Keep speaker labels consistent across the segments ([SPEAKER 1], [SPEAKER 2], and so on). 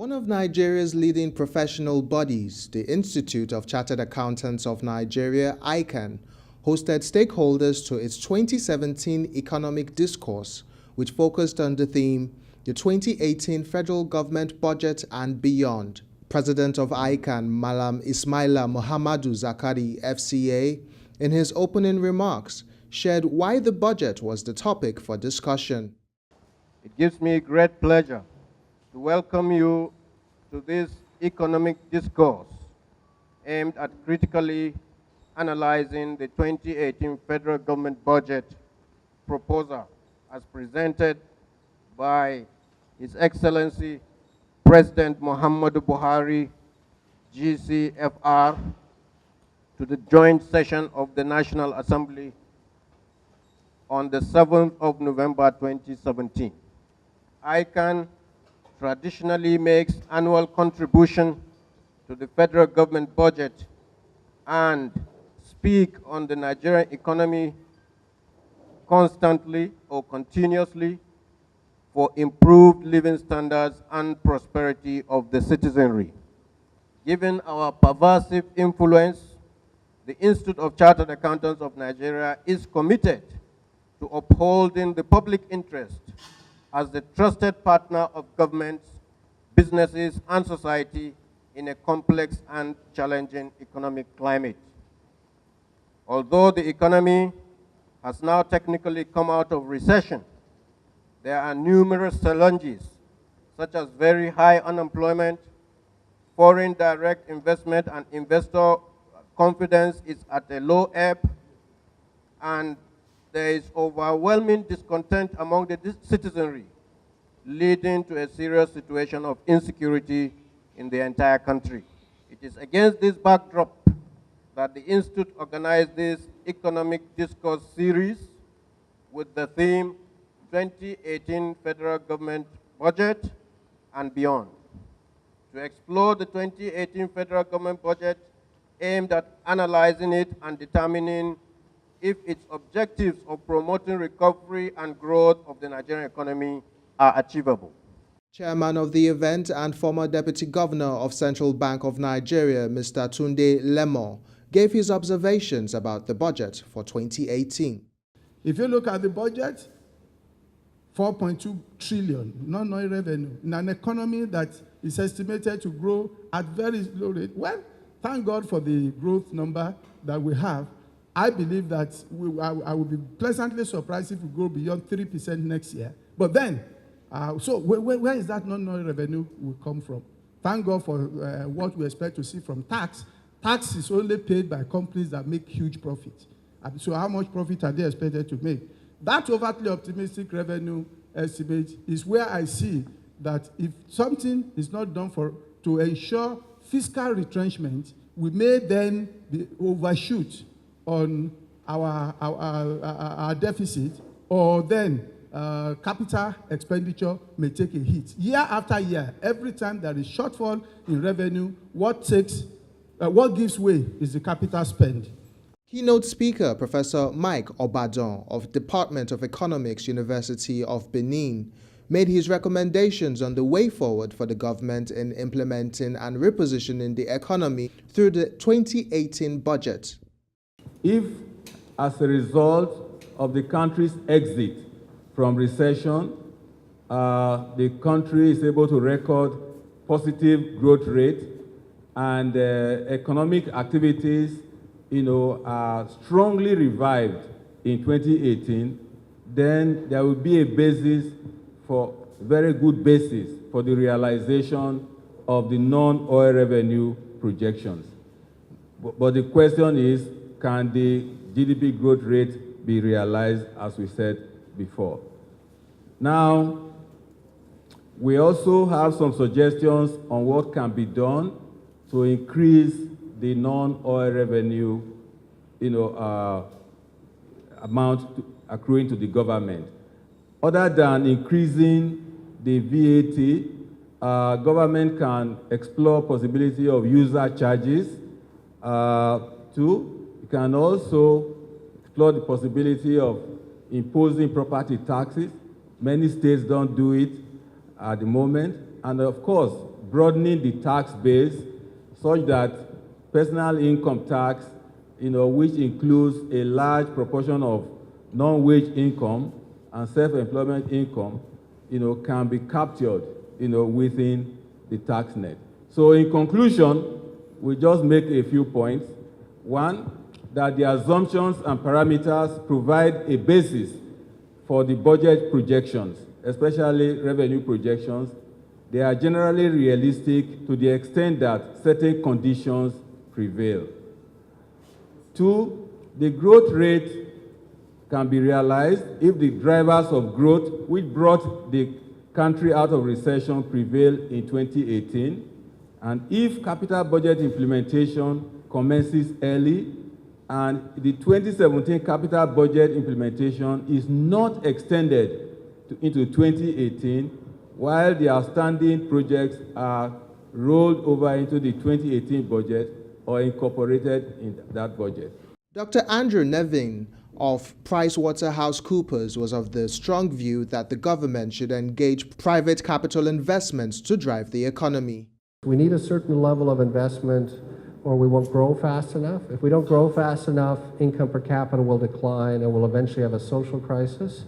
[SPEAKER 1] One of Nigeria's leading professional bodies, the Institute of Chartered Accountants of Nigeria, ICAN, hosted stakeholders to its 2017 economic discourse, which focused on the theme, the 2018 federal government budget and beyond. President of ICAN, Malam Ismaila Muhammadu Zakari, FCA, in his opening remarks, shared why the budget was the topic for discussion.
[SPEAKER 2] It gives me great pleasure to welcome you to this economic discourse aimed at critically analyzing the 2018 federal government budget proposal as presented by His Excellency President Muhammadu Buhari, GCFR, to the joint session of the National Assembly on the 7th of November 2017. ICAN traditionally makes annual contribution to the federal government budget and speak on the Nigerian economy constantly or continuously for improved living standards and prosperity of the citizenry. Given our pervasive influence, the Institute of Chartered Accountants of Nigeria is committed to upholding the public interest as the trusted partner of governments, businesses, and society in a complex and challenging economic climate. Although the economy has now technically come out of recession, there are numerous challenges, such as very high unemployment, foreign direct investment and investor confidence is at a low ebb, and there is overwhelming discontent among the citizenry, leading to a serious situation of insecurity in the entire country. It is against this backdrop that the Institute organized this economic discourse series with the theme 2018 Federal Government Budget and Beyond. To explore the 2018 Federal Government Budget aimed at analyzing it and determining if its objectives of promoting recovery and growth of the Nigerian economy are achievable.
[SPEAKER 1] Chairman of the event and former Deputy Governor of Central Bank of Nigeria, Mr. Tunde Lemon, gave his observations about the budget for 2018.
[SPEAKER 3] If you look at the budget, 4.2 trillion non-oil revenue in an economy that is estimated to grow at very low rate. Well, thank God for the growth number that we have. I believe that I will be pleasantly surprised if we go beyond 3% next year. But then, so where is that non-oil revenue will come from? Thank God for what we expect to see from tax. Tax is only paid by companies that make huge profit. So how much profit are they expected to make? That overtly optimistic revenue estimate is where I see that if something is not done to ensure fiscal retrenchment, we may then overshoot on our deficit, or then capital expenditure may take a hit. Year after year, every time there is shortfall in revenue, what gives way is the capital spend.
[SPEAKER 1] Keynote speaker Professor Mike Obadan of Department of Economics, University of Benin, made his recommendations on the way forward for the government in implementing and repositioning the economy through the 2018 budget.
[SPEAKER 4] If, as a result of the country's exit from recession, the country is able to record positive growth rate and economic activities are strongly revived in 2018, then there will be a very good basis for the realization of the non-oil revenue projections. But the question is, can the GDP growth rate be realized, as we said before? Now, we also have some suggestions on what can be done to increase the non-oil revenue, amount accruing to the government. Other than increasing the VAT, government can explore possibility of user charges. It can also explore the possibility of imposing property taxes. Many states don't do it at the moment. And of course, broadening the tax base such that personal income tax, which includes a large proportion of non-wage income and self-employment income, can be captured, within the tax net. So in conclusion, we just make a few points. One, that the assumptions and parameters provide a basis for the budget projections, especially revenue projections. They are generally realistic to the extent that certain conditions prevail. Two, the growth rate can be realized if the drivers of growth which brought the country out of recession prevail in 2018, and if capital budget implementation commences early and the 2017 capital budget implementation is not extended into 2018, while the outstanding projects are rolled over into the 2018 budget or incorporated in that budget.
[SPEAKER 1] Dr. Andrew Nevin of PricewaterhouseCoopers was of the strong view that the government should engage private capital investments to drive the economy.
[SPEAKER 5] We need a certain level of investment or we won't grow fast enough. If we don't grow fast enough, income per capita will decline and we'll eventually have a social crisis.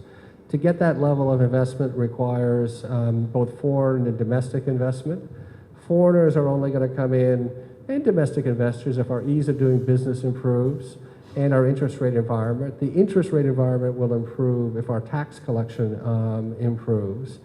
[SPEAKER 5] To get that level of investment requires both foreign and domestic investment. Foreigners are only going to come in, and domestic investors, if our ease of doing business improves and our interest rate environment. The interest rate environment will improve if our tax collection improves.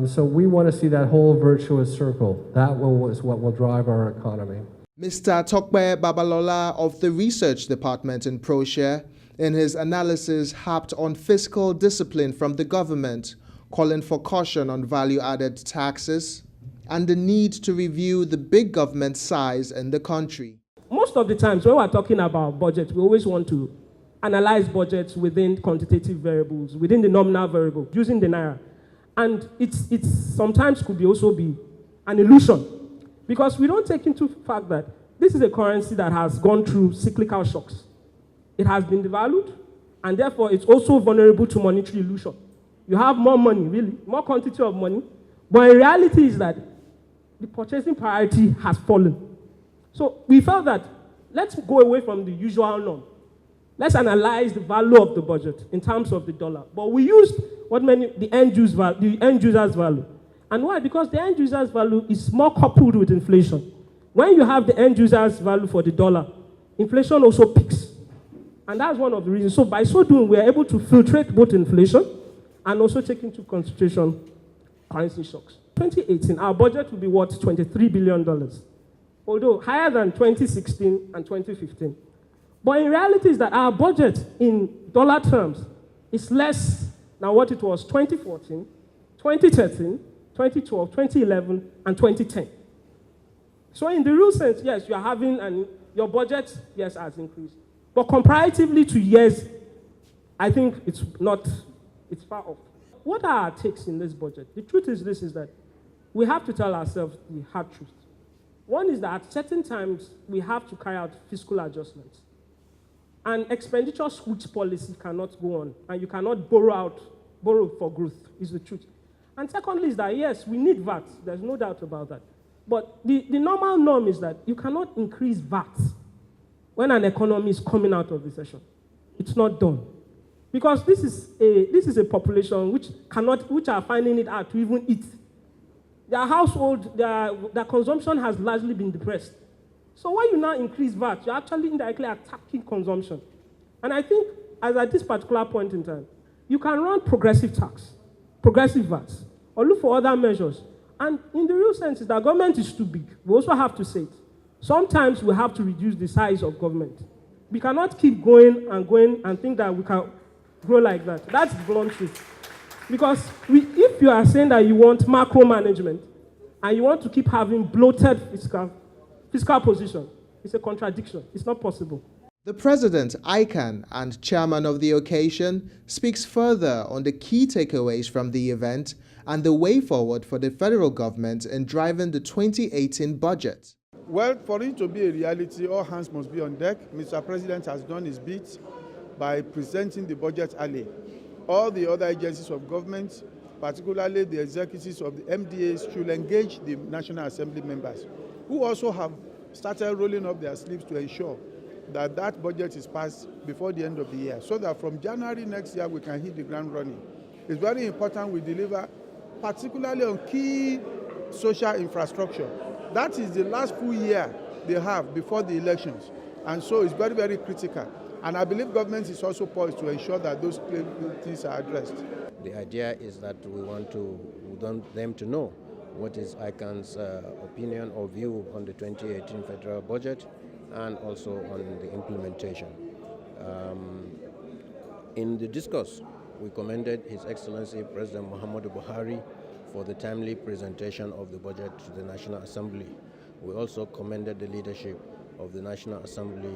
[SPEAKER 5] So we want to see that whole virtuous circle. That is what will drive our economy.
[SPEAKER 1] Mr. Tokpe Babalola of the Research Department in Proshare, in his analysis, harped on fiscal discipline from the government, calling for caution on value-added taxes and the need to review the big government size in the country.
[SPEAKER 6] Most of the times when we're talking about budget, we always want to analyze budgets within quantitative variables, within the nominal variable, using the naira. And it's sometimes could also be an illusion, because we don't take into fact that this is a currency that has gone through cyclical shocks. It has been devalued, and therefore it's also vulnerable to monetary illusion. You have more money, really, more quantity of money, but in reality is that the purchasing priority has fallen. So we felt that let's go away from the usual norm. Let's analyze the value of the budget in terms of the dollar. But we used the end user's value. And why? Because the end user's value is more coupled with inflation. When you have the end user's value for the dollar, inflation also peaks. And that's one of the reasons. So by so doing, we are able to filtrate both inflation and also take into consideration currency shocks. 2018, our budget will be worth $23 billion, although higher than 2016 and 2015. But in reality is that our budget in dollar terms is less than what it was 2014, 2013, 2012, 2011, and 2010. So in the real sense, yes, you are having, your budget, yes, has increased. But comparatively to years, I think it's far off. What are our takes in this budget? The truth is this, is that we have to tell ourselves the hard truth. One is that at certain times, we have to carry out fiscal adjustments. And expenditure switch policy cannot go on, and you cannot borrow for growth, is the truth. And secondly is that, yes, we need VAT. There's no doubt about that. But the normal norm is that you cannot increase VAT when an economy is coming out of recession. It's not done. Because this is a population which are finding it hard to even eat. Their household, their consumption has largely been depressed. So when you now increase VAT, you're actually indirectly attacking consumption. And I think, as at this particular point in time, you can run progressive tax, progressive VAT, or look for other measures. And in the real sense, is that government is too big. We also have to say it. Sometimes we have to reduce the size of government. We cannot keep going and think that we can grow like that. That's the blunt truth. Because if you are saying that you want macro management and you want to keep having bloated fiscal position, it's a contradiction. It's not possible.
[SPEAKER 1] The President, ICAN, and chairman of the occasion speaks further on the key takeaways from the event and the way forward for the federal government in driving the 2018 budget.
[SPEAKER 3] Well, for it to be a reality, all hands must be on deck. Mr. President has done his bit by presenting the budget early. All the other agencies of government, particularly the executives of the MDAs, should engage the National Assembly members, who also have started rolling up their sleeves to ensure that that budget is passed before the end of the year, so that from January next year we can hit the ground running. It's very important we deliver, particularly on key social infrastructure. That is the last full year they have before the elections, and so it's very, very critical. And I believe government is also poised to ensure that those things are addressed.
[SPEAKER 2] The idea is that we want them to know what is ICAN's opinion or view on the 2018 federal budget and also on the implementation. In the discourse, we commended His Excellency President Muhammadu Buhari for the timely presentation of the budget to the National Assembly. We also commended the leadership of the National Assembly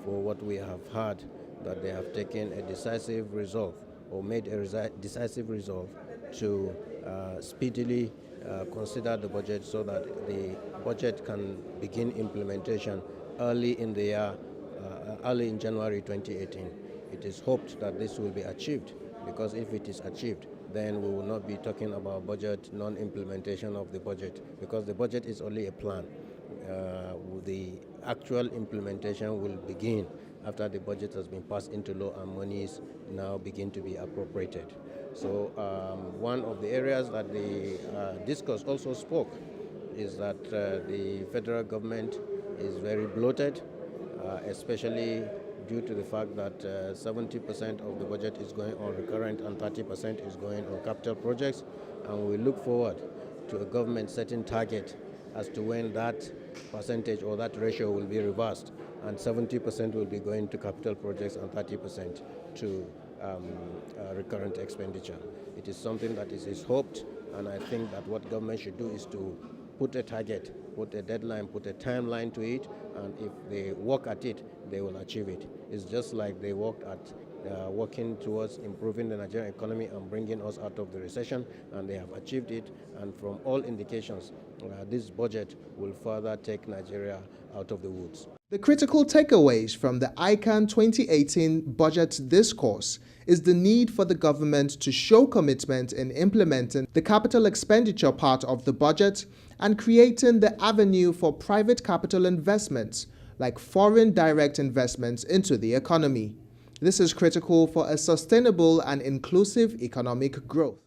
[SPEAKER 2] for what we have heard, that they have taken a decisive resolve or made a decisive resolve to speedily consider the budget so that the budget can begin implementation early in the year, early in January 2018. It is hoped that this will be achieved, because if it is achieved, then we will not be talking about budget non-implementation of the budget, because the budget is only a plan. The actual implementation will begin after the budget has been passed into law and monies now begin to be appropriated. So one of the areas that the discourse also spoke is that the federal government is very bloated, especially due to the fact that 70% of the budget is going on recurrent and 30% is going on capital projects, and we look forward to a government setting target as to when that percentage or that ratio will be reversed, and 70% will be going to capital projects and 30% to recurrent expenditure. It is something that is hoped, and I think that what government should do is to put a target, put a deadline, put a timeline to it, and if they work at it, they will achieve it. It's just like they worked at working towards improving the Nigerian economy and bringing us out of the recession, and they have achieved it. And from all indications, this budget will further take Nigeria out of the woods.
[SPEAKER 1] The critical takeaways from the ICAN 2018 budget discourse is the need for the government to show commitment in implementing the capital expenditure part of the budget and creating the avenue for private capital investments, like foreign direct investments into the economy. This is critical for a sustainable and inclusive economic growth.